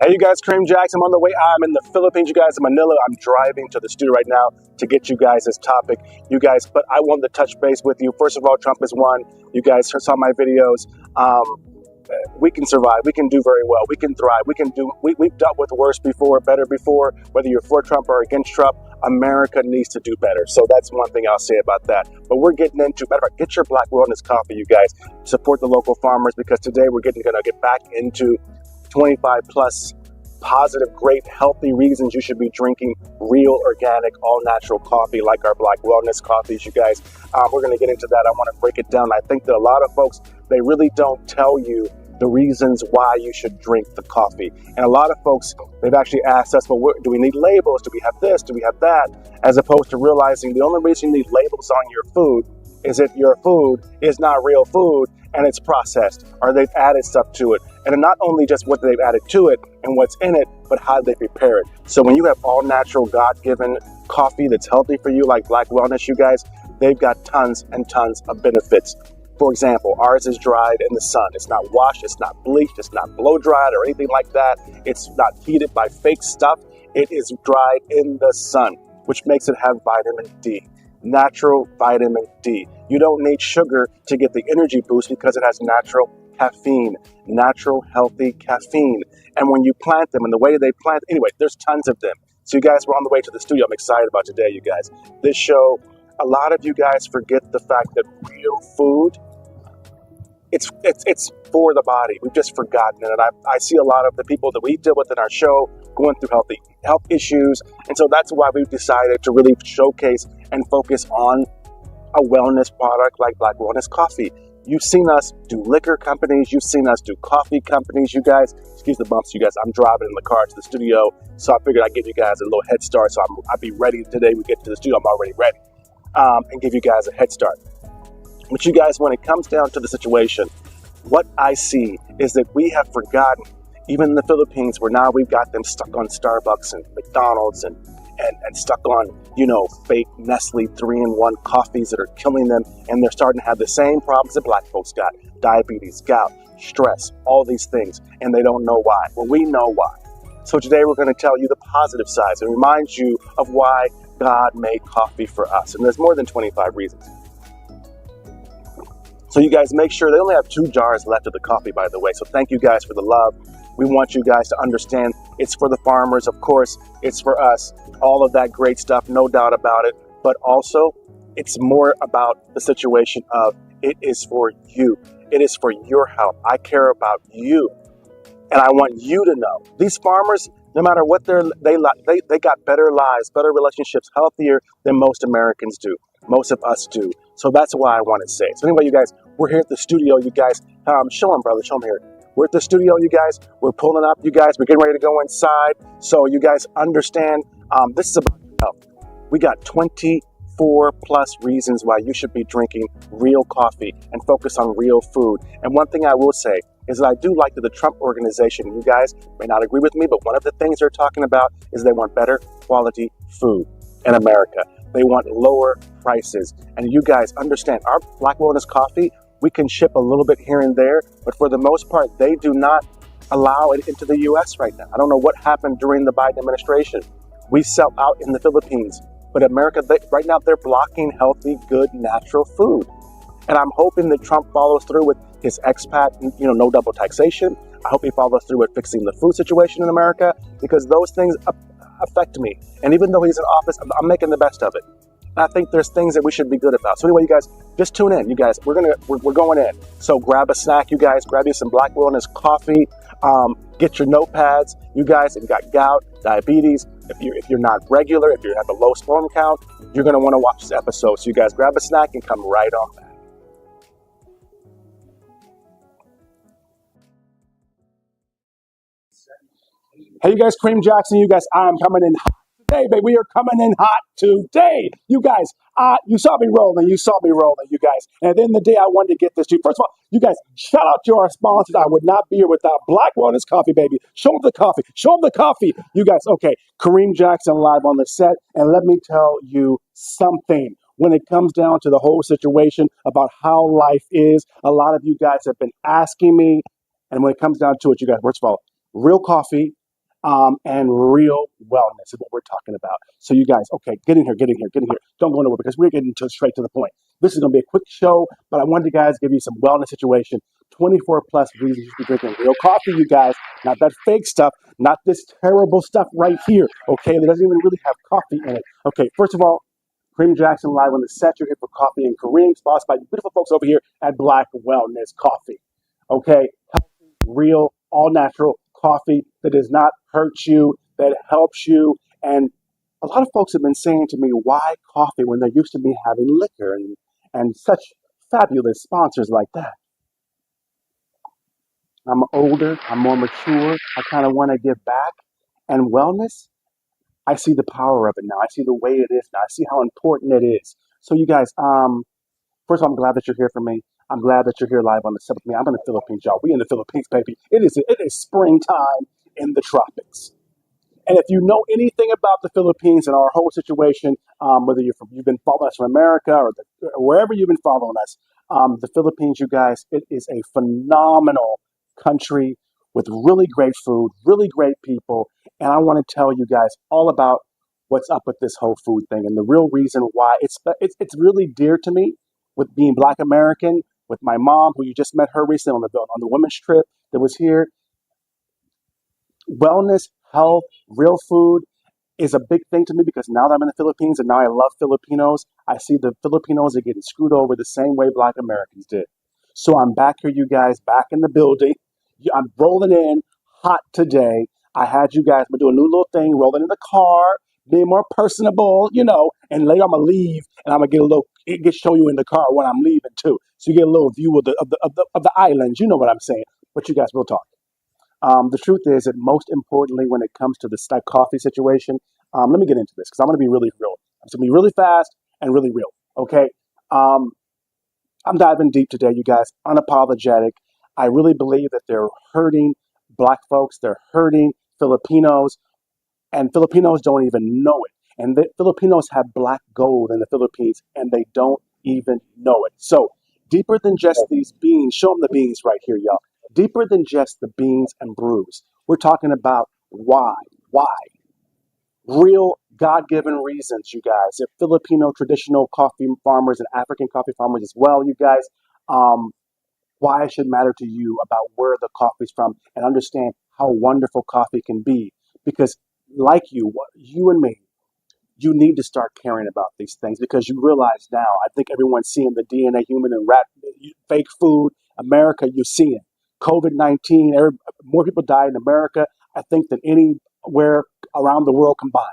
Hey, you guys, Kareem Jackson. I'm on the way. I'm in the Philippines, you guys, in Manila. I'm driving to the studio right now to get you guys this topic, you guys. But I wanted to touch base with you. First of all, Trump has won. You guys saw my videos. We can survive. We can do very well. We can thrive. We've dealt with worse before, better before. Whether you're for Trump or against Trump, America needs to do better. So that's one thing I'll say about that. But we're getting into, matter of fact, get your Black Wellness coffee, you guys. Support the local farmers, because today we're going to get back into 25 plus positive, great, healthy reasons you should be drinking real, organic, all natural coffee like our Black Wellness coffees, you guys. We're going to get into that. I want to break it down. I think that a lot of folks, they really don't tell you the reasons why you should drink the coffee. And a lot of folks, they've actually asked us, well, do we need labels? Do we have this? Do we have that? As opposed to realizing the only reason you need labels on your food is if your food is not real food and it's processed, or they've added stuff to it. And not only just what they've added to it and what's in it, but how they prepare it. So when you have all natural, God-given coffee that's healthy for you, like Black Wellness, you guys, they've got tons and tons of benefits. For example, ours is dried in the sun. It's not washed, it's not bleached, it's not blow dried or anything like that. It's not heated by fake stuff. It is dried in the sun, which makes it have vitamin D. Natural vitamin D. You don't need sugar to get the energy boost because it has natural caffeine, natural healthy caffeine. And when you plant them and the way they plant, anyway, there's tons of them. So you guys, we're on the way to the studio. I'm excited about today, you guys. This show, a lot of you guys forget the fact that real food, it's for the body. We've just forgotten it. And I see a lot of the people that we deal with in our show going through health issues. And so that's why we've decided to really showcase and focus on a wellness product like Black Wellness Coffee. You've seen us do liquor companies. You've seen us do coffee companies, you guys. Excuse the bumps, you guys. I'm driving in the car to the studio, so I figured I'd give you guys a little head start. So I'll be ready today. We get to the studio, I'm already ready, and give you guys a head start. But you guys, when it comes down to the situation, what I see is that we have forgotten, even in the Philippines, where now we've got them stuck on Starbucks and McDonald's and stuck on, fake Nestle 3-in-1 coffees that are killing them. And they're starting to have the same problems that Black folks got: diabetes, gout, stress, all these things. And they don't know why. Well, we know why. So today we're going to tell you the positive sides and remind you of why God made coffee for us. And there's more than 25 reasons. So you guys, make sure, they only have 2 jars left of the coffee, by the way. So thank you guys for the love. We want you guys to understand it's for the farmers, of course, it's for us, all of that great stuff, no doubt about it. But also, it's more about the situation of it is for you. It is for your health. I care about you. And I want you to know, these farmers, no matter what they got better lives, better relationships, healthier than most Americans do. Most of us do. So that's why I want to say it. So anyway, you guys, we're here at the studio, you guys. Show them, brother. Show them here. We're at the studio, you guys. We're pulling up, you guys. We're getting ready to go inside. So you guys understand, this is about health. We got 24 plus reasons why you should be drinking real coffee and focus on real food. And one thing I will say is that I do like that the Trump organization, you guys may not agree with me, but one of the things they're talking about is they want better quality food in America. They want lower prices. And you guys understand, our Black Wellness coffee, we can ship a little bit here and there, but for the most part, they do not allow it into the U.S. right now. I don't know what happened during the Biden administration. We sell out in the Philippines, but America, right now, they're blocking healthy, good, natural food. And I'm hoping that Trump follows through with his expat, no double taxation. I hope he follows through with fixing the food situation in America, because those things affect me. And even though he's in office, I'm making the best of it. And I think there's things that we should be good about. So anyway, you guys, just tune in. You guys, we're going in. So grab a snack, you guys. Grab you some Black Wellness coffee. Get your notepads. You guys, if you got gout, diabetes, if you're not regular, if you have a low sperm count, you're going to want to watch this episode. So you guys, grab a snack and come right on back. Hey, you guys, Kareem Jackson, you guys, I'm coming in hot today, baby. We are coming in hot today. You guys, you saw me rolling, you guys. And at the end of the day, I wanted to get this to you. First of all, you guys, shout out to our sponsors. I would not be here without Black Wellness Coffee, baby. Show them the coffee. Show them the coffee. You guys, okay, Kareem Jackson live on the set. And let me tell you something. When it comes down to the whole situation about how life is, a lot of you guys have been asking me. And when it comes down to it, you guys, first of all, real coffee, and real wellness is what we're talking about. So you guys, okay, get in here, get in here, get in here. Don't go nowhere because we're getting to straight to the point. This is going to be a quick show, but I wanted to guys give you some wellness situation. 24 plus reasons you should be drinking real coffee, you guys. Not that fake stuff, not this terrible stuff right here. Okay, that doesn't even really have coffee in it. Okay, first of all, Kareem Jackson live on the set. You're here for Coffee and Kareem, sponsored by you beautiful folks over here at Black Wellness Coffee. Okay, healthy, real, all natural coffee that does not hurt you, that helps you. And a lot of folks have been saying to me, why coffee when they're used to me having liquor and such fabulous sponsors like that? I'm older, I'm more mature, I kind of want to give back. And wellness, I see the power of it now. I see the way it is now. I see how important it is. So you guys, first of all, I'm glad that you're here for me. I'm glad that you're here live on the set with me. I'm in the Philippines, y'all. We in the Philippines, baby. It is springtime in the tropics. And if you know anything about the Philippines and our whole situation, whether you've been following us from America or wherever you've been following us, the Philippines, you guys, it is a phenomenal country with really great food, really great people. And I want to tell you guys all about what's up with this whole food thing and the real reason why it's really dear to me with being Black American, with my mom, who you just met her recently on the women's trip that was here. Wellness, health, real food is a big thing to me because now that I'm in the Philippines and now I love Filipinos, I see the Filipinos are getting screwed over the same way Black Americans did. So I'm back here, you guys, back in the building. I'm rolling in hot today. I had you guys do a new little thing, rolling in the car, being more personable, and later I'm gonna leave and I'm gonna show you in the car when I'm leaving too. So you get a little view of the islands. You know what I'm saying. But you guys will talk. The truth is that most importantly, when it comes to this like coffee situation, let me get into this because I'm going to be really real. I'm going to be really fast and really real. Okay. Um, I'm diving deep today, you guys, unapologetic. I really believe that they're hurting Black folks. They're hurting Filipinos, and Filipinos don't even know it. And the Filipinos have black gold in the Philippines, and they don't even know it. So, deeper than just these beans, show them the beans right here, y'all. Deeper than just the beans and brews. We're talking about why. Why? Real God given reasons, you guys. If Filipino traditional coffee farmers and African coffee farmers as well, you guys, um, why it should matter to you about where the coffee's from and understand how wonderful coffee can be. Because, like you and me, you need to start caring about these things because you realize now, I think everyone's seeing the DNA human and rat, fake food. America, you're seeing COVID 19, more people died in America, I think, than anywhere around the world combined.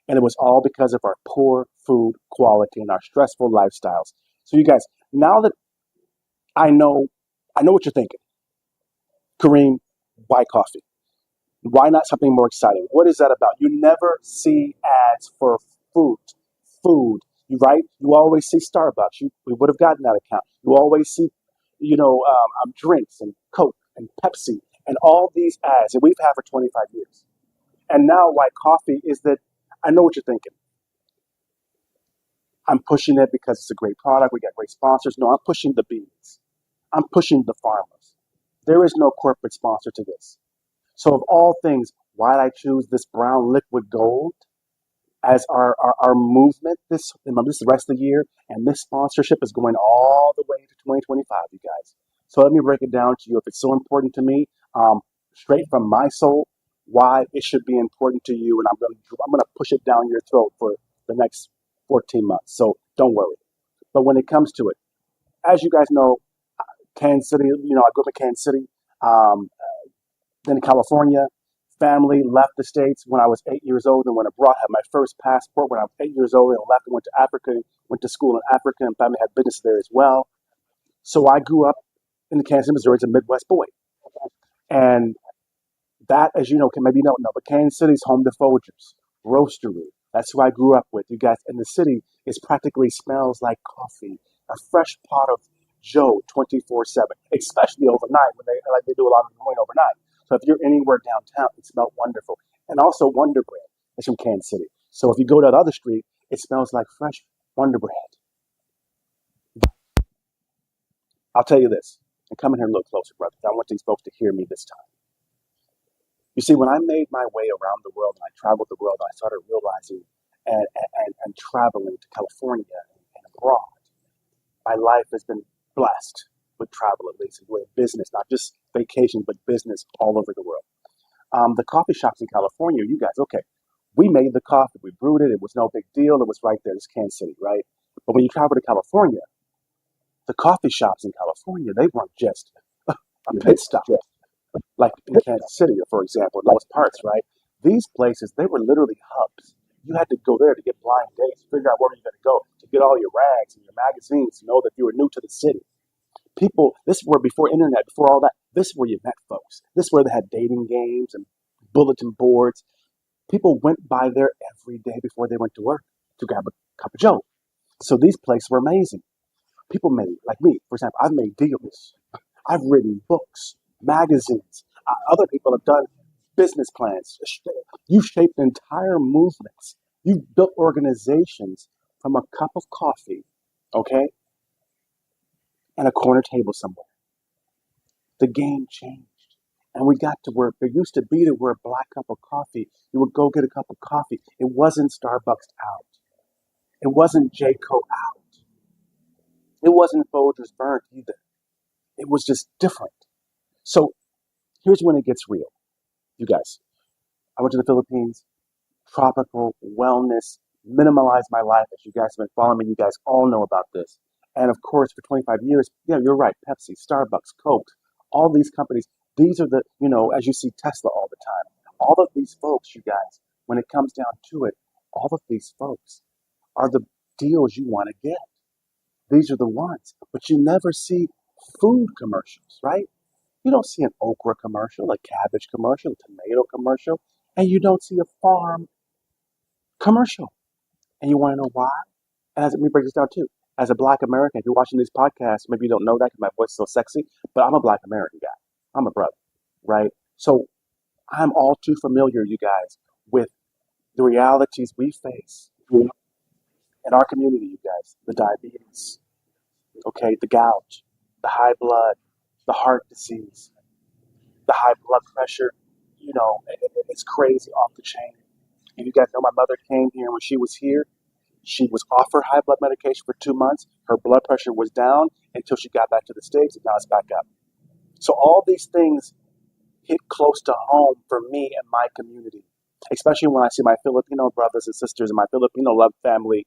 And it was all because of our poor food quality and our stressful lifestyles. So, you guys, now that I know, I know what you're thinking. Kareem, why coffee? Why not something more exciting? What is that about? You never see ads for food. Food, right? You always see Starbucks. We would have gotten that account. You always see, drinks and Coke and Pepsi and all these ads that we've had for 25 years. And now why coffee is that I know what you're thinking. I'm pushing it because it's a great product. We got great sponsors. No, I'm pushing the beans. I'm pushing the farmers. There is no corporate sponsor to this. So of all things, why did I choose this brown liquid gold as our movement this the rest of the year? And this sponsorship is going all the way to 2025, you guys. So let me break it down to you. If it's so important to me, straight from my soul, why it should be important to you, and I'm gonna push it down your throat for the next 14 months. So don't worry. But when it comes to it, as you guys know, Kansas City, I grew up in Kansas City. Um, then in California, family left the States when I was 8 years old and went abroad. Had my first passport when I was 8 years old and left and went to Africa, went to school in Africa, and family had business there as well. So I grew up in the Kansas City, Missouri as a Midwest boy. And that, as you know, maybe you don't know, but Kansas City's home to Folgers, Roastery. That's who I grew up with. You guys, in the city, it practically smells like coffee, a fresh pot of Joe 24/7, especially overnight when they do a lot of going overnight. So if you're anywhere downtown, it smells wonderful. And also Wonder Bread is from Kansas City. So if you go to the other street, it smells like fresh Wonder Bread. I'll tell you this, and come in here a little closer, brother. I want these folks to hear me this time. You see, when I made my way around the world and I traveled the world, I started realizing and traveling to California and abroad. My life has been blessed with travel, at least, with business, not just vacation, but business all over the world. The coffee shops in California, you guys, okay, we made the coffee, we brewed it, it was no big deal, it was right there, it's Kansas City, right? But when you travel to California, the coffee shops in California, they weren't just a pit stop, like in Kansas City, for example, in those parts, right? These places, they were literally hubs. You had to go there to get blind dates, figure out where you're going to go, to get all your rags and your magazines, to know that you were new to the city. People, this is where before internet, before all that, this is where you met folks. This is where they had dating games and bulletin boards. People went by there every day before they went to work to grab a cup of joe. So these places were amazing. People made, like me, for example, I've made deals. I've written books, magazines. Other people have done business plans. You've shaped entire movements. You've built organizations from a cup of coffee, okay, and a corner table somewhere. The game changed. And we got to where there used to be to where a black cup of coffee, you would go get a cup of coffee. It wasn't Starbucks out. It wasn't Jayco out. It wasn't Folgers burnt either. It was just different. So here's when it gets real. You guys, I went to the Philippines, tropical wellness, minimalize my life. As you guys have been following me, you guys all know about this. And of course, for 25 years, yeah, you're right. Pepsi, Starbucks, Coke, all these companies, these are the, as you see Tesla all the time. All of these folks, you guys, when it comes down to it, all of these folks are the deals you want to get. These are the ones. But you never see food commercials, right? You don't see an okra commercial, a cabbage commercial, a tomato commercial, and you don't see a farm commercial. And you want to know why? And let me break this down too. As a black American, if you're watching these podcasts, maybe you don't know that because my voice is so sexy, but I'm a black American guy. I'm a brother, right? So I'm all too familiar, you guys, with the realities we face in our community, you guys. The diabetes, okay, the gout, the high blood, the heart disease, the high blood pressure, it's crazy off the chain. And you guys know my mother came here when she was here. She was off her high blood medication for 2 months. Her blood pressure was down until she got back to the States, and now it's back up. So all these things hit close to home for me and my community, especially when I see my Filipino brothers and sisters and my Filipino love family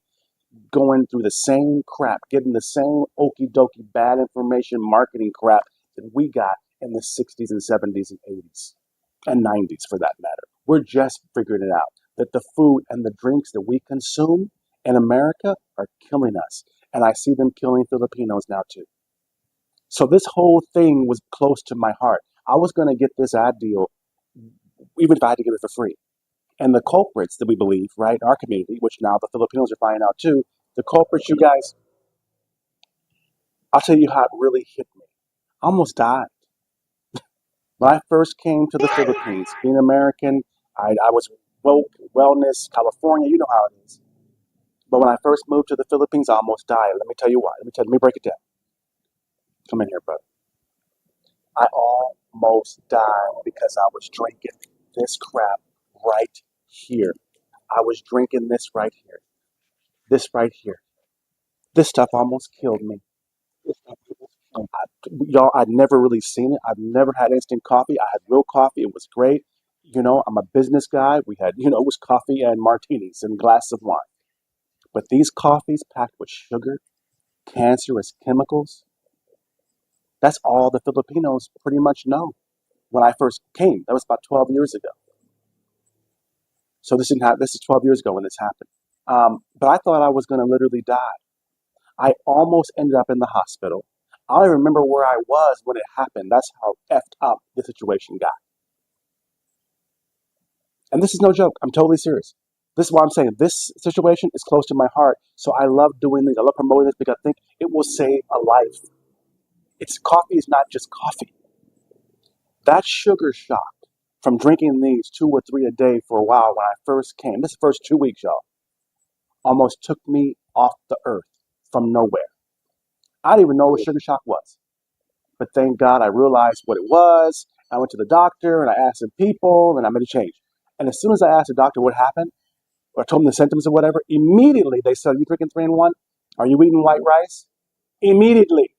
going through the same crap, getting the same okie dokie bad information marketing crap that we got in the 60s and 70s and 80s and 90s for that matter. We're just figuring it out that the food and the drinks that we consume in America are killing us. And I see them killing Filipinos now too. So this whole thing was close to my heart. I was going to get this ad deal even if I had to get it for free. And the culprits that we believe, right, in our community, which now the Filipinos are finding out too, the culprits, you guys, I'll tell you how it really hit me. I almost died. When I first came to the Philippines, being American, I was woke, wellness, California, you know how it is. But when I first moved to the Philippines, I almost died. Let me tell you why. Let me break it down. Come in here, brother. I almost died because I was drinking this crap right here. I was drinking this right here. This right here. This stuff almost killed me. Y'all, I'd never really seen it. I've never had instant coffee. I had real coffee. It was great. I'm a business guy. We had, it was coffee and martinis and a glass of wine. But these coffees packed with sugar, cancerous chemicals, that's all the Filipinos pretty much know. When I first came, that was about 12 years ago. So this is 12 years ago when this happened. But I thought I was going to literally die. I almost ended up in the hospital. I don't even remember where I was when it happened. That's how effed up the situation got. And this is no joke. I'm totally serious. This is why I'm saying this situation is close to my heart. So I love doing this. I love promoting this because I think it will save a life. Coffee is not just coffee. That sugar shock from drinking these 2 or 3 a day for a while when I first came, this first 2 weeks, y'all, almost took me off the earth from nowhere. I didn't even know what sugar shock was. But thank God I realized what it was, I went to the doctor and I asked some people and I made a change. And as soon as I asked the doctor what happened, or told them the symptoms or whatever, immediately they said, "Are you drinking 3-in-1? Are you eating white rice?" Immediately.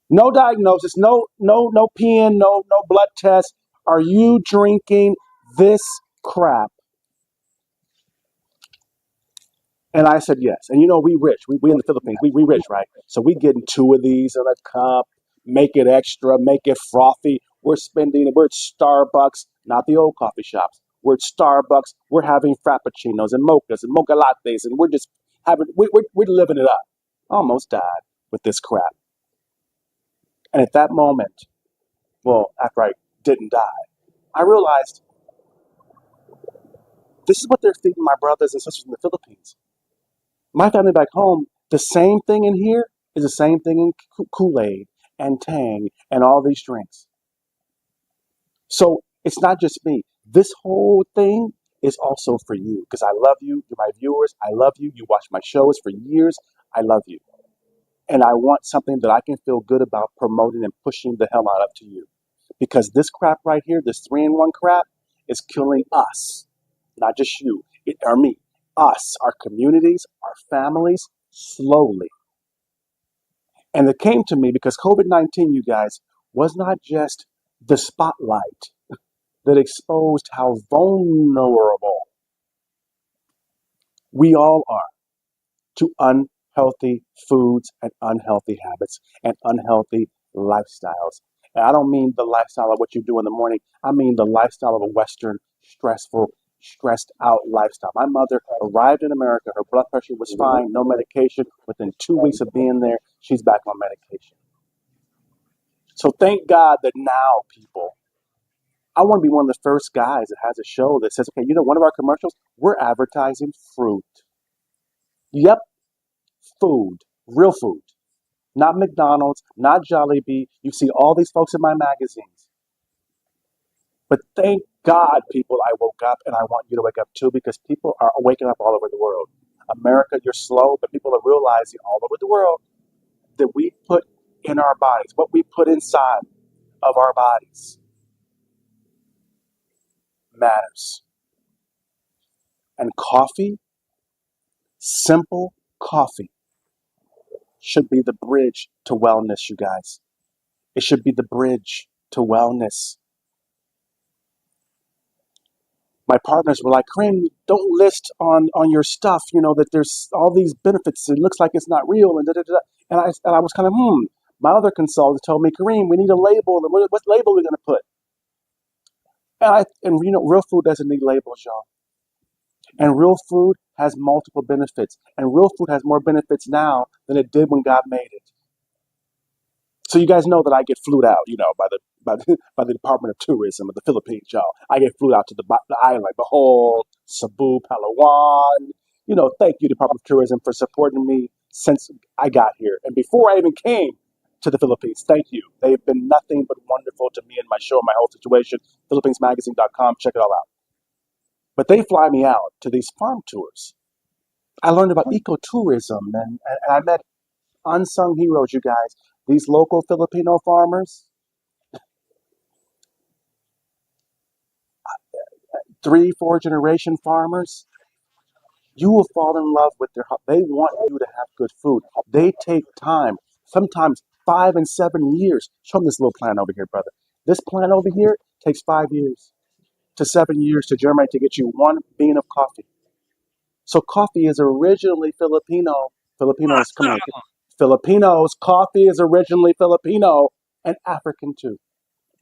No diagnosis, no peeing, no blood test. Are you drinking this crap? And I said yes. And you know, we rich. We in the Philippines, we rich, right? So we getting 2 of these in a cup, make it extra, make it frothy. We're at Starbucks, not the old coffee shops. We're at Starbucks. We're having frappuccinos and mochas and mocha lattes, and we're just we're living it up. Almost died with this crap. And at that moment, well, after I didn't die, I realized this is what they're feeding my brothers and sisters in the Philippines. My family back home, the same thing in here is the same thing in Kool-Aid and Tang and all these drinks. So it's not just me. This whole thing is also for you because I love you. You're my viewers. I love you. You watch my shows for years. I love you. And I want something that I can feel good about promoting and pushing the hell out of to you. Because this crap right here, this 3-in-1 crap, is killing us. Not just you, or me. Us, our communities, our families, slowly. And it came to me because COVID-19, you guys, was not just the spotlight that exposed how vulnerable we all are to unhealthy foods and unhealthy habits and unhealthy lifestyles. And I don't mean the lifestyle of what you do in the morning. I mean the lifestyle of a Western, stressed out lifestyle. My mother arrived in America. Her blood pressure was fine, no medication. Within 2 weeks of being there, she's back on medication. So thank God that now, people, I want to be one of the first guys that has a show that says, okay, you know, one of our commercials, we're advertising fruit. Yep, food, real food. Not McDonald's, not Jollibee. You see all these folks in my magazines. But thank God, people, I woke up, and I want you to wake up too, because people are waking up all over the world. America, you're slow, but people are realizing all over the world that we put in our bodies, what we put inside of our bodies matters. And coffee, simple coffee, should be the bridge to wellness, you guys. It should be the bridge to wellness. My partners were like, Kareem, don't list on your stuff, you know, that there's all these benefits. It looks like it's not real. And da, da, da. And I was kind of, My other consultant told me, Kareem, we need a label. What label are we going to put? And you know, real food doesn't need labels, y'all. And real food has multiple benefits. And real food has more benefits now than it did when God made it. So you guys know that I get flued out, you know, by the Department of Tourism of the Philippines, y'all. I get flued out to the island, like Bohol, Cebu, Palawan. You know, thank you, Department of Tourism, for supporting me since I got here. And before I even came to the Philippines, thank you. They've been nothing but wonderful to me and my show, my whole situation. PhilippinesMagazine.com, check it all out. But they fly me out to these farm tours. I learned about ecotourism, and I met unsung heroes, you guys. These local Filipino farmers, 3, 4 generation farmers, you will fall in love with they want you to have good food. They take time, sometimes 5 and 7 years. Show them this little plant over here, brother. This plant over here takes 5 years to 7 years to germinate to get you 1 bean of coffee. So coffee is originally Filipino. Filipinos, come here. Filipinos, coffee is originally Filipino and African too.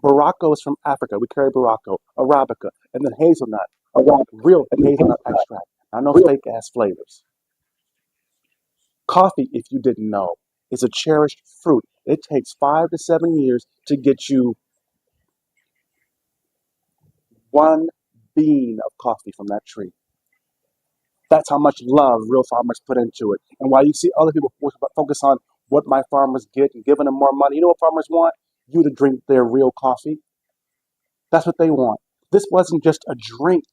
Barako is from Africa. We carry Barako, Arabica, and then hazelnut, real hazelnut extract. Not no fake ass flavors. Coffee, if you didn't know, is a cherished fruit. It takes 5 to 7 years to get you 1 bean of coffee from that tree. That's how much love real farmers put into it. And while you see other people focus on what my farmers get and giving them more money, you know what farmers want? You to drink their real coffee. That's what they want. This wasn't just a drink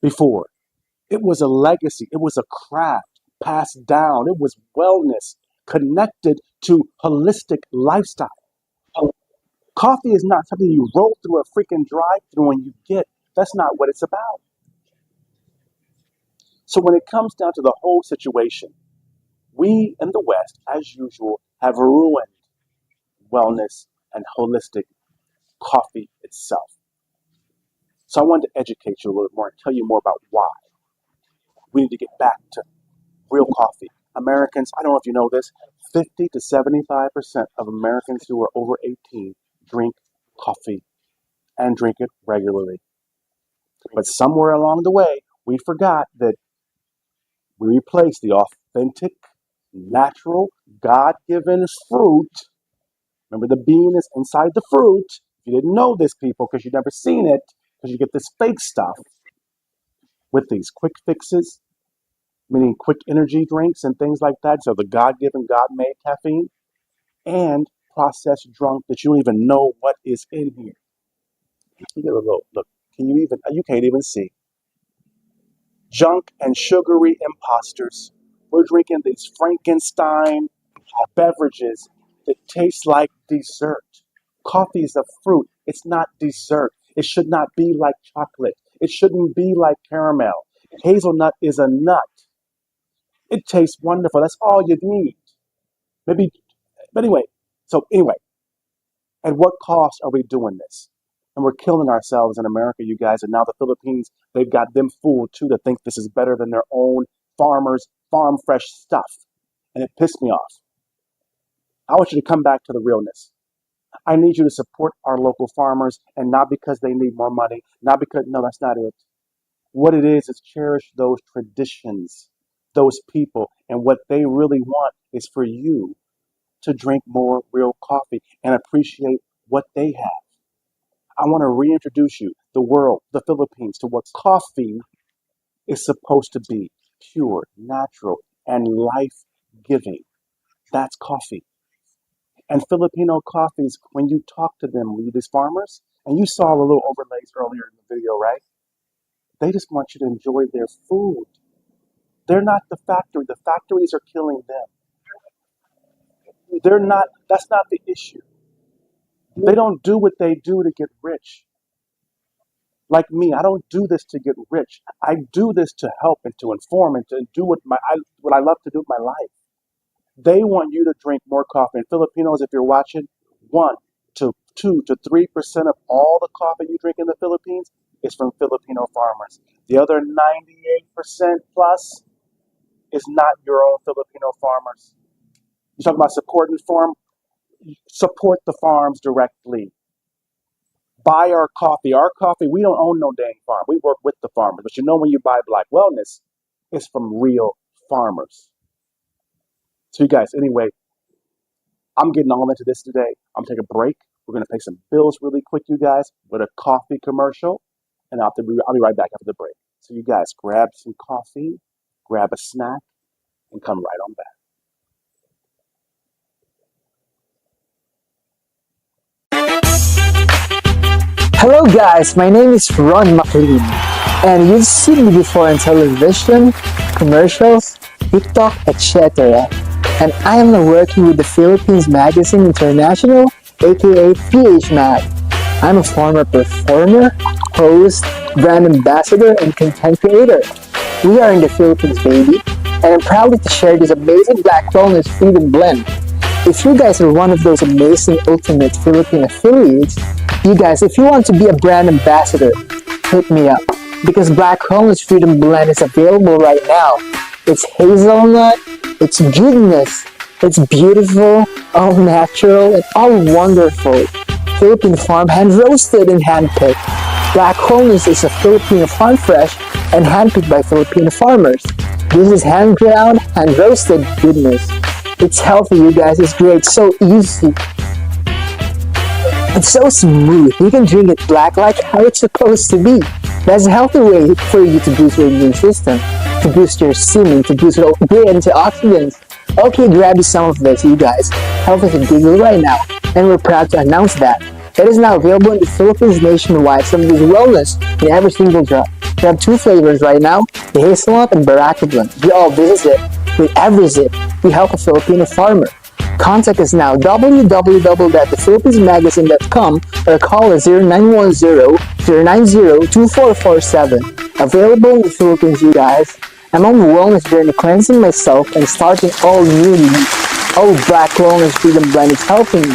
before. It was a legacy. It was a craft passed down. It was wellness connected to holistic lifestyle. Coffee is not something you roll through a freaking drive-through and you get. That's not what it's about. So when it comes down to the whole situation, we in the West, as usual, have ruined wellness and holistic coffee itself. So I wanted to educate you a little more and tell you more about why we need to get back to real coffee. Americans, I don't know if you know this, 50 to 75% of Americans who are over 18 drink coffee and drink it regularly. But somewhere along the way, we forgot that we replaced the authentic, natural, God-given fruit. Remember, the bean is inside the fruit. If you didn't know this, people, because you've never seen it, because you get this fake stuff with these quick fixes, meaning quick energy drinks and things like that. So the God-given, God-made caffeine and processed drunk that you don't even know what is in here. You get a little look. You can't even see. Junk and sugary imposters. We're drinking these Frankenstein beverages that taste like dessert. Coffee is a fruit. It's not dessert. It should not be like chocolate. It shouldn't be like caramel. Hazelnut is a nut. It tastes wonderful. That's all you need. Maybe, but anyway, at what cost are we doing this? And we're killing ourselves in America, you guys. And now the Philippines, they've got them fooled too to think this is better than their own farmers' farm fresh stuff. And it pissed me off. I want you to come back to the realness. I need you to support our local farmers, and not because they need more money, not because, no, that's not it. What it is cherish those traditions, those people, and what they really want is for you to drink more real coffee and appreciate what they have. I want to reintroduce you, the world, the Philippines, to what coffee is supposed to be: pure, natural, and life-giving. That's coffee. And Filipino coffees, when you talk to them, these farmers, and you saw the little overlays earlier in the video, right? They just want you to enjoy their food. They're not the factory. The factories are killing them. That's not the issue. They don't do what they do to get rich. Like me, I don't do this to get rich. I do this to help and to inform and to do what I love to do with my life. They want you to drink more coffee. And Filipinos, if you're watching, 1 to 2 to 3% of all the coffee you drink in the Philippines is from Filipino farmers. The other 98% plus is not your own Filipino farmers. You talk about supporting farm, support the farms directly. Buy our coffee. Our coffee, we don't own no dang farm. We work with the farmers. But you know, when you buy Black Wellness, it's from real farmers. So you guys, anyway, I'm getting all into this today. I'm taking a break. We're going to pay some bills really quick, you guys, with a coffee commercial. And I'll be right back after the break. So you guys, grab some coffee, grab a snack, and come right on back. Hello guys, my name is Ron McLean, and you've seen me before on television, commercials, TikTok, etc. And I am now working with the Philippines Magazine International, aka PH Mag. I'm a former performer, host, brand ambassador, and content creator. We are in the Philippines, baby, and I'm proud to share this amazing Black Wellness Freedom Blend. If you guys are one of those amazing ultimate Philippine affiliates, you guys, if you want to be a brand ambassador, hit me up, because Black Wellness Freedom Blend is available right now. It's hazelnut, it's goodness, it's beautiful, all natural, and all wonderful. Philippine farm, hand roasted and hand picked. Black Wellness is a Filipino farm fresh and hand picked by Filipino farmers. This is hand ground, hand roasted goodness. It's healthy, you guys. It's great. So easy. It's so smooth. You can drink it black like how it's supposed to be. That's a healthy way for you to boost your immune system, to boost your semen, to boost your great antioxidants. Okay, grab you some of this, you guys. Health is a big deal right now, and we're proud to announce that. It is now available in the Philippines nationwide. Some of this wellness in every single drop. We have 2 flavors right now, the Hazelnut and Barako blend. We all visit it with every zip. We help a Filipino farmer. Contact us now, www.thefilipinesmagazine.com, or call us 0910-090-2447. Available in the Philippines, you guys. I'm on a wellness journey, cleansing myself and starting all new me. Oh, Black Wellness Freedom Blend is helping me.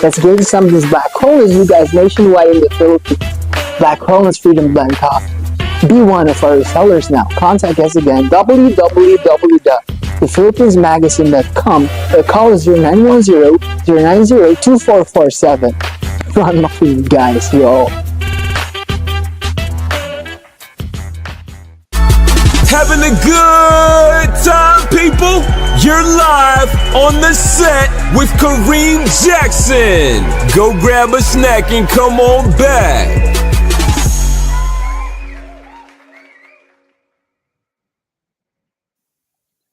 Let's give some of this Black Wellness, you guys, nationwide in the Philippines. Black Wellness Freedom Blend Coffee. Be one of our sellers now. Contact us again, www.thefilipinesmagazine.com, or call us 0910-090-2447. Ron McLean, guys, yo. Having a good time, people? You're live on the set with Kareem Jackson. Go grab a snack and come on back.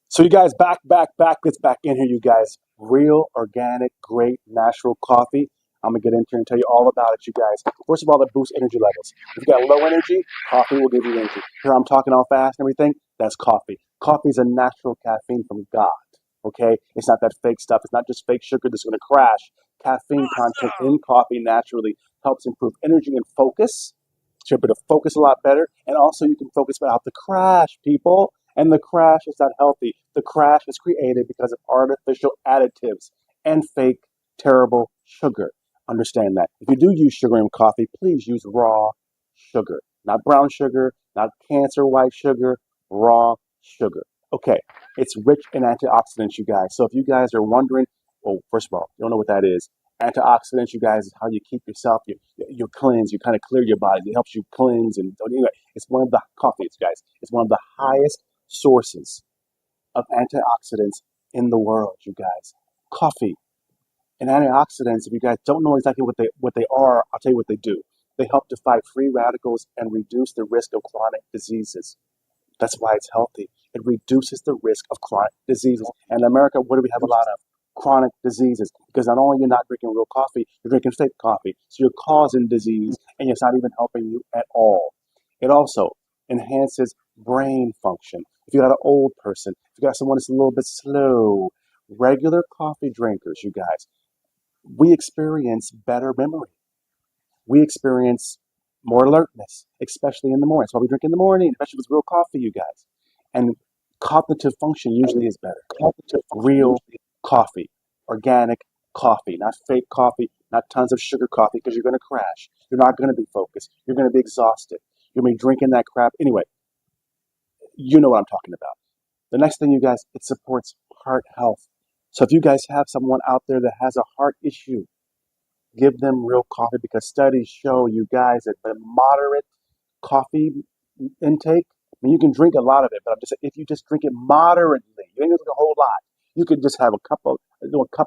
So you guys, let's back in here, you guys. Real, organic, great, natural coffee. I'm gonna get into here and tell you all about it, you guys. First of all, it boosts energy levels. If you got low energy, coffee will give you energy. Here I'm talking all fast and everything, that's coffee. Coffee is a natural caffeine from God, okay? It's not that fake stuff. It's not just fake sugar that's gonna crash. Caffeine content in coffee naturally helps improve energy and focus. So you're able to focus a lot better, and also you can focus without the crash, people. And the crash is not healthy. The crash is created because of artificial additives and fake, terrible sugar. Understand that. If you do use sugar in coffee, please use raw sugar. Not brown sugar, not cancer white sugar, raw sugar. Okay, it's rich in antioxidants, you guys. So if you guys are wondering, well, first of all, you don't know what that is. Antioxidants, you guys, is how you keep yourself, you cleanse, you kind of clear your body. It helps you cleanse. And anyway, it's one of the coffees, guys. It's one of the highest sources of antioxidants in the world, you guys. Coffee and antioxidants, if you guys don't know exactly what they are, I'll tell you what they do. They help to fight free radicals and reduce the risk of chronic diseases. That's why it's healthy. It reduces the risk of chronic diseases. And in America, what do we have a lot of? Chronic diseases. Because not only you're not drinking real coffee, you're drinking fake coffee. So you're causing disease and it's not even helping you at all. It also enhances brain function. If you got an old person, if you got someone that's a little bit slow, regular coffee drinkers, you guys, we experience better memory. We experience more alertness, especially in the morning. That's why we drink in the morning, especially with real coffee, you guys. And cognitive function usually is better. Real coffee, organic coffee, not fake coffee, not tons of sugar coffee, because you're going to crash. You're not going to be focused. You're going to be exhausted. You're going to be drinking that crap. Anyway, you know what I'm talking about. The next thing, you guys, it supports heart health. So if you guys have someone out there that has a heart issue, give them real coffee, because studies show, you guys, that the moderate coffee intake, I mean, you can drink a lot of it, but I'm just saying, if you just drink it moderately, you ain't gonna drink a whole lot. You could just have a cup a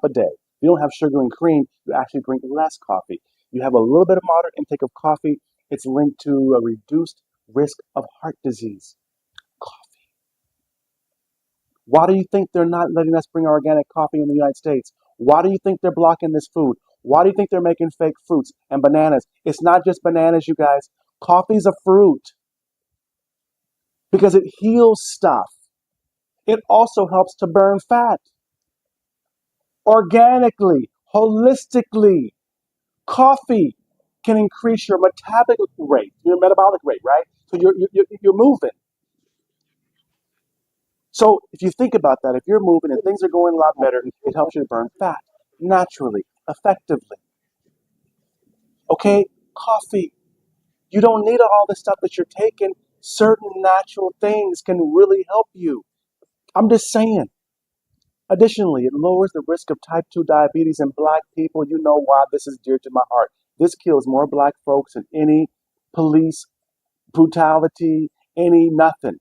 day. If you don't have sugar and cream, you actually drink less coffee. You have a little bit of moderate intake of coffee, it's linked to a reduced risk of heart disease. Coffee. Why do you think they're not letting us bring organic coffee in the United States? Why do you think they're blocking this food? Why do you think they're making fake fruits and bananas? It's not just bananas, you guys. Coffee's a fruit because it heals stuff. It also helps to burn fat organically, holistically. Coffee can increase your metabolic rate, right? So you're moving. So if you think about that, if you're moving and things are going a lot better, it helps you to burn fat naturally, effectively. Okay, coffee. You don't need all the stuff that you're taking. Certain natural things can really help you. I'm just saying. Additionally, it lowers the risk of type 2 diabetes in black people. You know why this is dear to my heart. This kills more black folks than any police brutality, any nothing.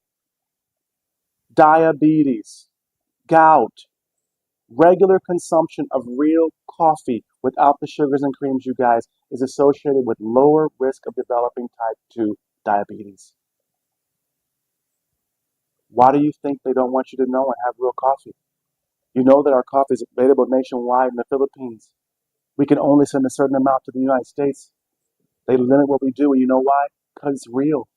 Diabetes, gout, regular consumption of real coffee without the sugars and creams, you guys, is associated with lower risk of developing type 2 diabetes. Why do you think they don't want you to know and have real coffee? You know that our coffee is available nationwide in the Philippines. We can only send a certain amount to the United States. They limit what we do, and you know why? Because it's real.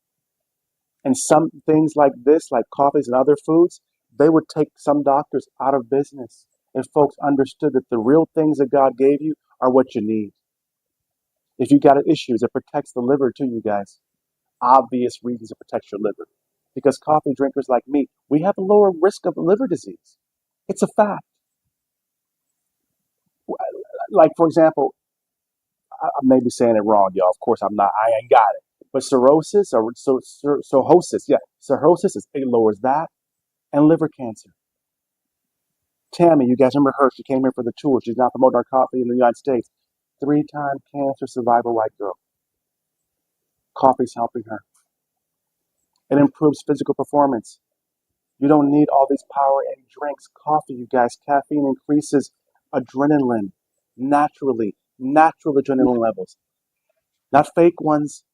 And some things like this, like coffees and other foods, they would take some doctors out of business if folks understood that the real things that God gave you are what you need. If you got issues, it protects the liver too, you guys. Obvious reasons it protects your liver. Because coffee drinkers like me, we have a lower risk of liver disease. It's a fact. Like, for example, I may be saying it wrong, y'all. Of course, I'm not. I ain't got it. But cirrhosis or cirrhosis, yeah, cirrhosis, it lowers that and liver cancer. Tammy, you guys remember her? She came here for the tour. She's now promoting our coffee in the United States. 3-time cancer survivor white girl. Coffee's helping her. It improves physical performance. You don't need all these power and drinks. Coffee, you guys, caffeine increases adrenaline naturally, natural adrenaline levels, not fake ones.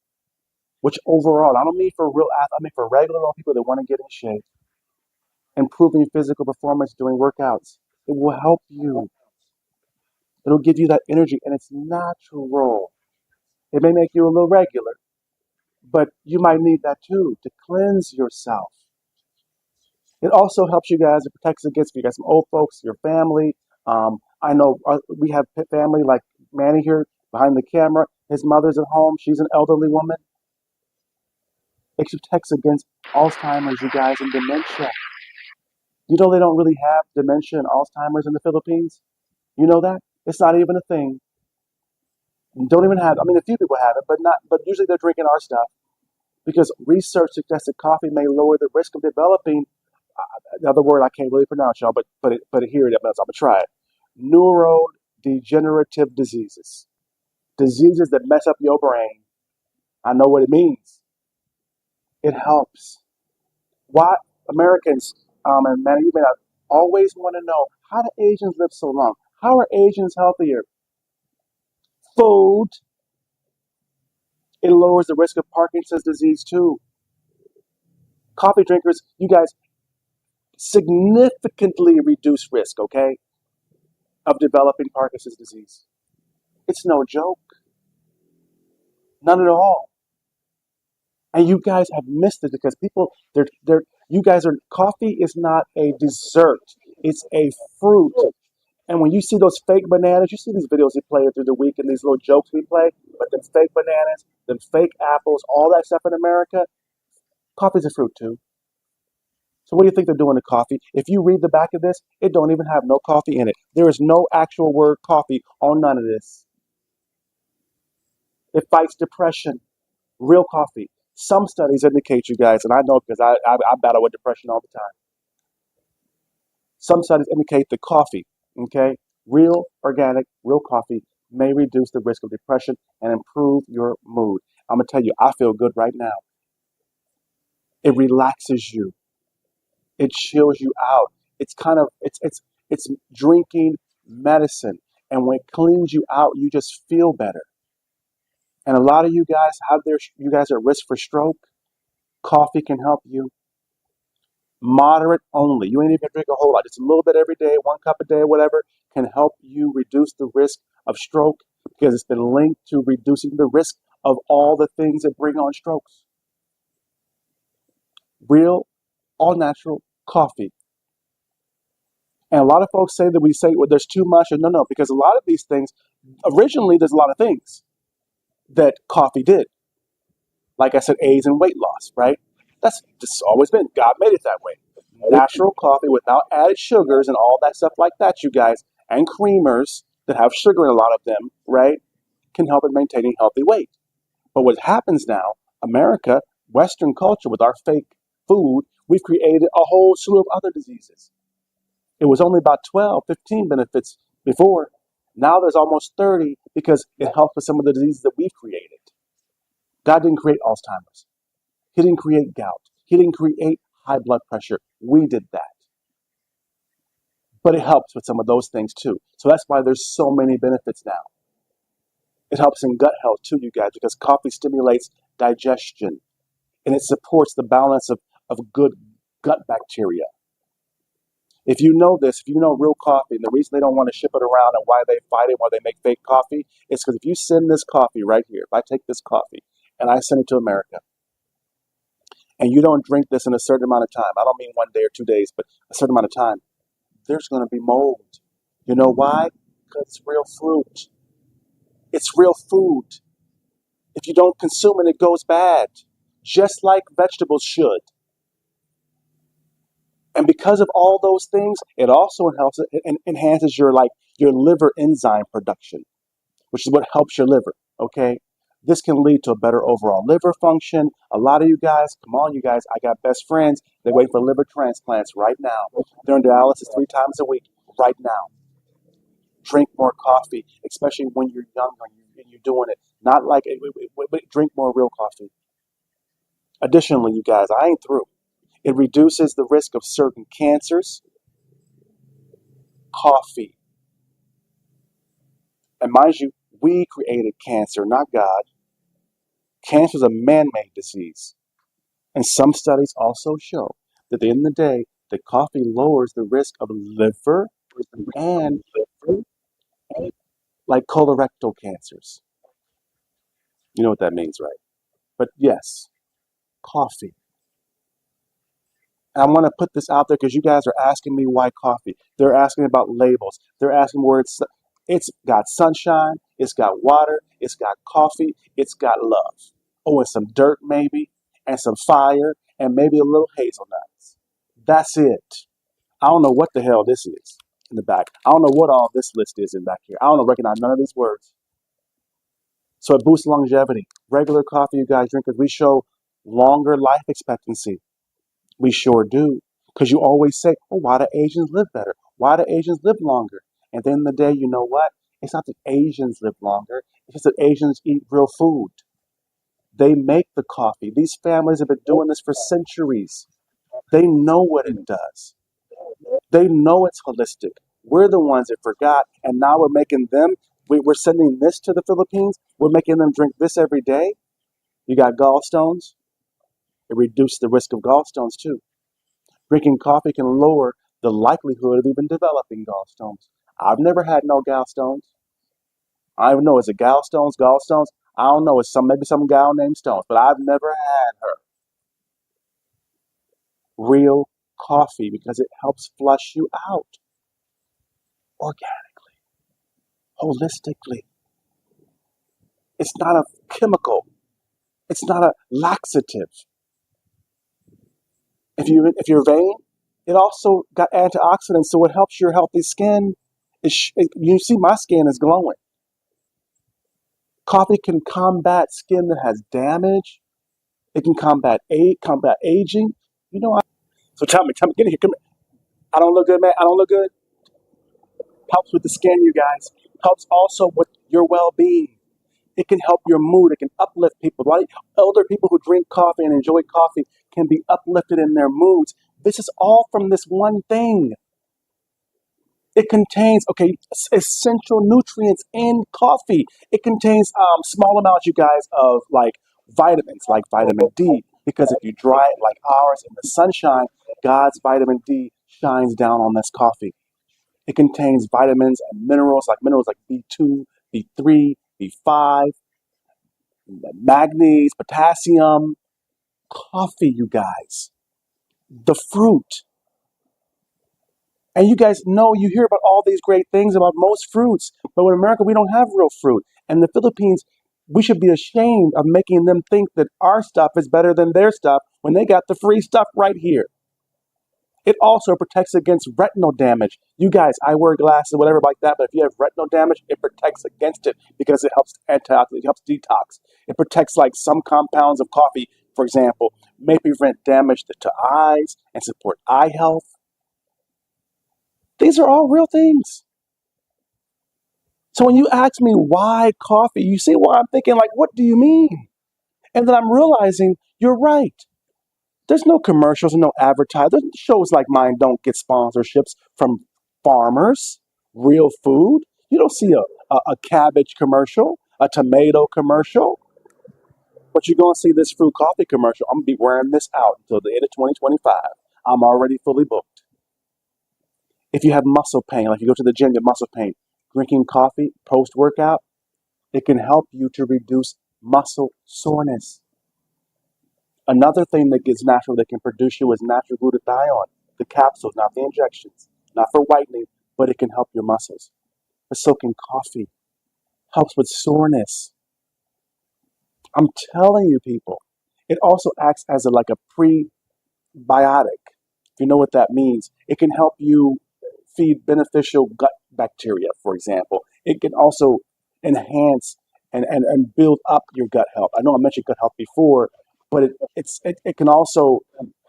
Which overall, I don't mean for real athletes, I mean for regular old people that want to get in shape. Improving physical performance during workouts. It will help you. It'll give you that energy, and it's natural. It may make you a little regular, but you might need that too to cleanse yourself. It also helps you guys. It protects against you guys, some old folks, your family. I know we have family like Manny here behind the camera. His mother's at home. She's an elderly woman. It protects against Alzheimer's, you guys, and dementia. You know they don't really have dementia and Alzheimer's in the Philippines? You know that? It's not even a thing. Don't even have, I mean, a few people have it, but usually they're drinking our stuff because research suggests that coffee may lower the risk of developing, another word I can't really pronounce, y'all, but here it is. I'm going to try it. Neurodegenerative diseases. Diseases that mess up your brain. I know what it means. It helps. Why Americans, and man, you may not always want to know, how do Asians live so long? How are Asians healthier? Food. It lowers the risk of Parkinson's disease too. Coffee drinkers, you guys, significantly reduce risk, okay, of developing Parkinson's disease. It's no joke. None at all. And you guys have missed it because people, you guys are, coffee is not a dessert. It's a fruit. And when you see those fake bananas, you see these videos we play through the week and these little jokes we play, but them fake bananas, them fake apples, all that stuff in America, coffee's a fruit too. So what do you think they're doing to coffee? If you read the back of this, it don't even have no coffee in it. There is no actual word coffee on none of this. It fights depression. Real coffee. Some studies indicate, you guys, and I know because I battle with depression all the time. Some studies indicate that coffee, okay, real organic, real coffee may reduce the risk of depression and improve your mood. I'm gonna tell you, I feel good right now. It relaxes you. It chills you out. It's kind of it's drinking medicine, and when it cleans you out, you just feel better. And a lot of you guys you guys are at risk for stroke. Coffee can help you. Moderate only. You ain't even drink a whole lot. Just a little bit every day, 1 cup a day, whatever, can help you reduce the risk of stroke because it's been linked to reducing the risk of all the things that bring on strokes. Real, all natural coffee. And a lot of folks say that we say, well, there's too much. And no, because a lot of these things, originally, there's a lot of things that coffee did. Like I said, aids and weight loss, right? That's just always been. God made it that way. Natural coffee without added sugars and all that stuff like that, you guys, and creamers that have sugar in a lot of them, right, can help in maintaining healthy weight. But what happens now, America, Western culture, with our fake food, we've created a whole slew of other diseases. It was only about 12, 15 benefits before. Now there's almost 30 because it helps with some of the diseases that we've created. God didn't create Alzheimer's. He didn't create gout. He didn't create high blood pressure. We did that. But it helps with some of those things too. So that's why there's so many benefits now. It helps in gut health too, you guys, because coffee stimulates digestion and it supports the balance of good gut bacteria. If you know this, if you know real coffee, and the reason they don't want to ship it around and why they fight it, why they make fake coffee, is because if you send this coffee right here, if I take this coffee and I send it to America, and you don't drink this in a certain amount of time, I don't mean 1 day or 2 days, but a certain amount of time, there's going to be mold. You know why? Because it's real fruit. It's real food. If you don't consume it, it goes bad, just like vegetables should. And because of all those things, it also enhances your liver enzyme production, which is what helps your liver. Okay, this can lead to a better overall liver function. A lot of you guys, come on, you guys, I got best friends. They're waiting for liver transplants right now. They're in dialysis 3 times a week right now. Drink more coffee, especially when you're younger and you're doing it. Not like drink more real coffee. Additionally, you guys, I ain't through. It reduces the risk of certain cancers. Coffee. And mind you, we created cancer, not God. Cancer is a man-made disease. And some studies also show that at the end of the day, that coffee lowers the risk of liver and like colorectal cancers. You know what that means, right? But yes, coffee. And I want to put this out there because you guys are asking me why coffee. They're asking about labels. They're asking where it's got sunshine, it's got water, it's got coffee, it's got love. Oh, and some dirt maybe, and some fire, and maybe a little hazelnuts. That's it. I don't know what the hell this is in the back. I don't know what all this list is in back here. I don't recognize none of these words. So it boosts longevity. Regular coffee you guys drink because we show longer life expectancy. We sure do. Because you always say, oh, why do Asians live better? Why do Asians live longer? And then in the day, you know what? It's not that Asians live longer. It's just that Asians eat real food. They make the coffee. These families have been doing this for centuries. They know what it does. They know it's holistic. We're the ones that forgot. And now we're making them, we're sending this to the Philippines. We're making them drink this every day. You got gallstones. It reduces the risk of gallstones too. Drinking coffee can lower the likelihood of even developing gallstones. I've never had no gallstones. I don't know. Is it gallstones, gallstones? I don't know. It's maybe some gal named Stones, but I've never had her. Real coffee because it helps flush you out organically, holistically. It's not a chemical. It's not a laxative. If you're vain, it also got antioxidants, so it helps your healthy skin. You see, my skin is glowing. Coffee can combat skin that has damage. It can combat aging. You know, so tell me, get in here. Come here. I don't look good, man. I don't look good. Helps with the skin, you guys. Helps also with your well-being. It can help your mood. It can uplift people. Right? Elder people who drink coffee and enjoy coffee can be uplifted in their moods. This is all from this one thing. It contains, essential nutrients in coffee. It contains small amounts, you guys, of like vitamins, like vitamin D. Because if you dry it like ours in the sunshine, God's vitamin D shines down on this coffee. It contains vitamins and minerals like B2, B3, B5, manganese, potassium. Coffee, you guys. The fruit. And you guys know, you hear about all these great things about most fruits, but in America, we don't have real fruit. And the Philippines, we should be ashamed of making them think that our stuff is better than their stuff when they got the free stuff right here. It also protects against retinal damage. You guys, I wear glasses, whatever like that, but if you have retinal damage, it protects against it because it helps antioxidant, it helps detox. It protects like some compounds of coffee, for example, may prevent damage to eyes and support eye health. These are all real things. So when you ask me why coffee, you see why I'm thinking like, what do you mean? And then I'm realizing you're right. There's no commercials and no advertising. Shows like mine don't get sponsorships from farmers, real food. You don't see a cabbage commercial, a tomato commercial, but you're going to see this fruit coffee commercial. I'm going to be wearing this out until the end of 2025. I'm already fully booked. If you have muscle pain, like you go to the gym, you have muscle pain, drinking coffee post-workout, it can help you to reduce muscle soreness. Another thing that gets natural that can produce you is natural glutathione, the capsules, not the injections, not for whitening, but it can help your muscles. The soaking coffee helps with soreness. I'm telling you, people. It also acts as like a prebiotic. If you know what that means, it can help you feed beneficial gut bacteria, for example. It can also enhance and build up your gut health. I know I mentioned gut health before, but it can also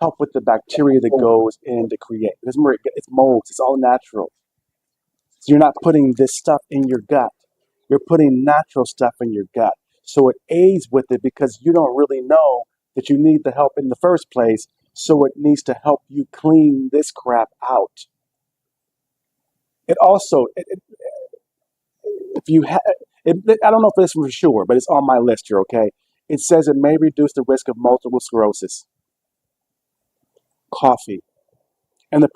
help with the bacteria that goes in to create. It's molds. It's all natural. So you're not putting this stuff in your gut. You're putting natural stuff in your gut. So it aids with it because you don't really know that you need the help in the first place. So it needs to help you clean this crap out. It also, if you have, I don't know if it's for sure, but it's on my list here, okay? It says it may reduce the risk of multiple sclerosis. Coffee. And the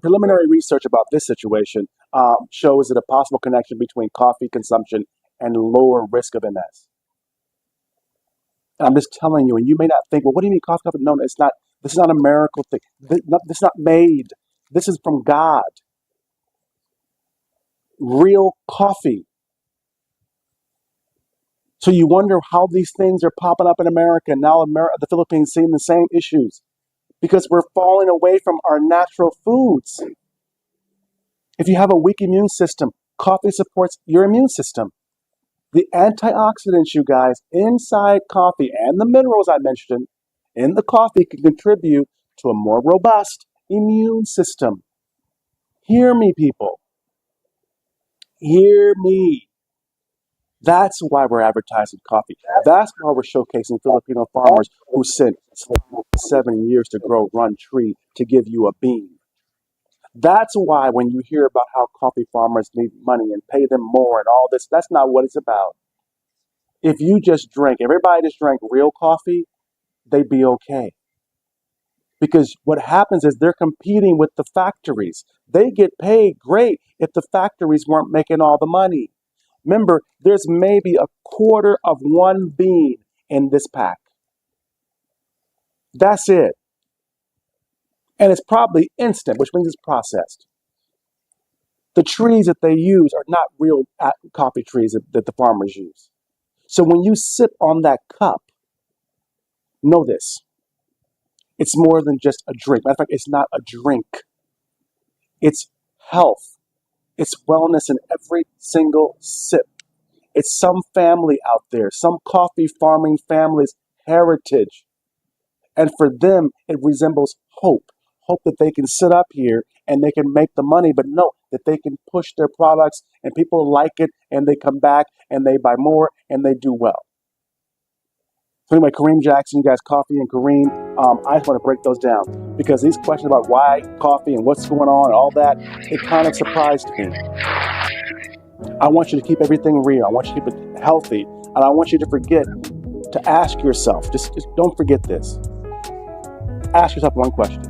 preliminary research about this situation shows that a possible connection between coffee consumption and lower risk of MS. And I'm just telling you, and you may not think, well, what do you mean coffee? No, it's not. This is not a miracle thing. This is not made. This is from God. Real coffee. So you wonder how these things are popping up in America. Now the Philippines seeing the same issues because we're falling away from our natural foods. If you have a weak immune system, coffee supports your immune system. The antioxidants, you guys, inside coffee and the minerals I mentioned in the coffee can contribute to a more robust immune system. Hear me, people. Hear me. That's why we're advertising coffee. That's why we're showcasing Filipino farmers who sent 7 years to grow one tree to give you a bean. That's why when you hear about how coffee farmers need money and pay them more and all this, that's not what it's about. If everybody just drank real coffee, they'd be okay. Because what happens is they're competing with the factories. They get paid great if the factories weren't making all the money. Remember, there's maybe a quarter of one bean in this pack. That's it. And it's probably instant, which means it's processed. The trees that they use are not real coffee trees that the farmers use. So when you sip on that cup, know this. It's more than just a drink. Matter of fact, it's not a drink. It's health. It's wellness in every single sip. It's some family out there, some coffee farming family's heritage. And for them, it resembles hope. Hope that they can sit up here and they can make the money, but know that they can push their products and people like it and they come back and they buy more and they do well. So anyway, Kareem Jackson, you guys, Coffee and Kareem, I just want to break those down because these questions about why coffee and what's going on and all that, it kind of surprised me. I want you to keep everything real. I want you to keep it healthy. And I want you to forget to ask yourself, just don't forget this. Ask yourself one question.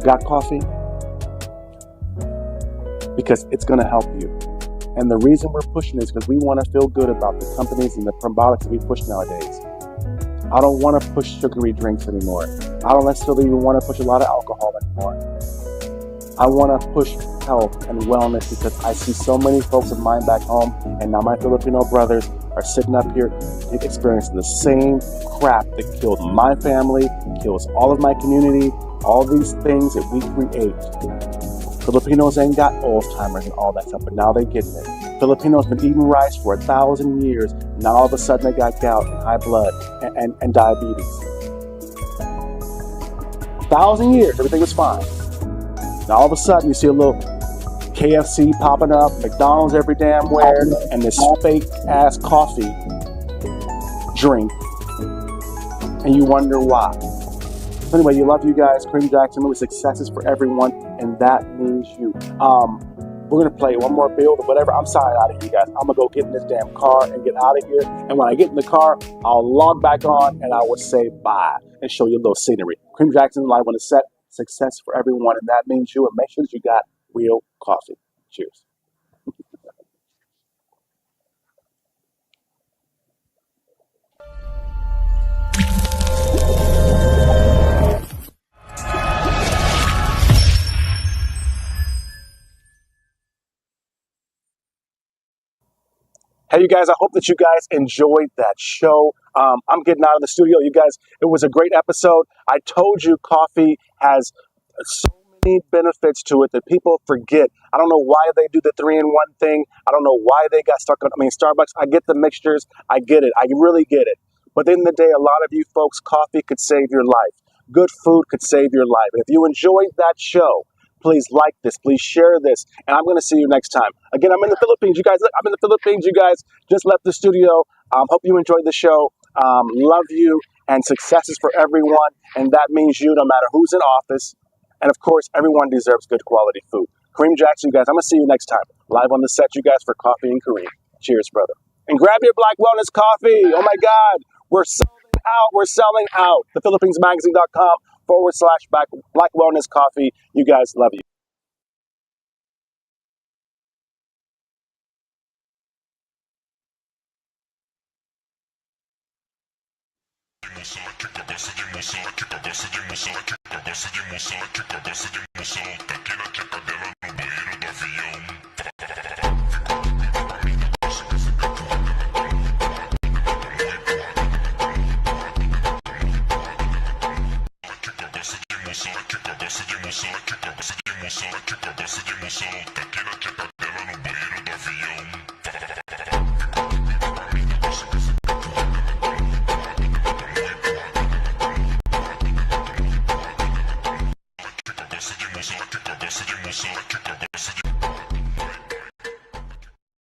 Got coffee? Because it's going to help you. And the reason we're pushing is because we want to feel good about the companies and the probiotics that we push nowadays. I don't want to push sugary drinks anymore. I don't necessarily even want to push a lot of alcohol anymore. I want to push health and wellness because I see so many folks of mine back home, and now my Filipino brothers are sitting up here experiencing the same crap that killed my family, kills all of my community, all these things that we create. Filipinos ain't got Alzheimer's and all that stuff, but now they're getting it. Filipinos been eating rice for 1,000 years. Now all of a sudden they got gout and high blood and diabetes. 1,000 years, everything was fine. Now all of a sudden you see a little KFC popping up, McDonald's every damn where, and this fake ass coffee drink, and you wonder why. So anyway, love you guys. Kareem Jackson, movie successes for everyone, and that means you. We're gonna play one more build or whatever. I'm signing out of here, guys. I'm gonna go get in this damn car and get out of here. And when I get in the car, I'll log back on and I will say bye and show you a little scenery. Kareem Jackson live on the set. Success for everyone, and that means you. And make sure that you got real coffee. Cheers. Hey, you guys, I hope that you guys enjoyed that show. I'm getting out of the studio. You guys, it was a great episode. I told you coffee has so many benefits to it that people forget. I don't know why they do the 3-in-1 thing. I don't know why they got stuck on, Starbucks. I get the mixtures. I get it. I really get it. But at the end of the day, a lot of you folks, coffee could save your life. Good food could save your life. And if you enjoyed that show, please like this, please share this, and I'm going to see you next time. Again, I'm in the Philippines. You guys, look, I'm in the Philippines. You guys just left the studio. Hope you enjoyed the show. Love you, and successes for everyone, and that means you, no matter who's in office. And of course, everyone deserves good quality food. Kareem Jackson, you guys, I'm going to see you next time. Live on the set, you guys, for Coffee and Kareem. Cheers, brother. And grab your Black Wellness coffee. Oh my God, we're selling out. We're selling out. thephilippinesmagazine.com/Black Wellness coffee. You guys, love you.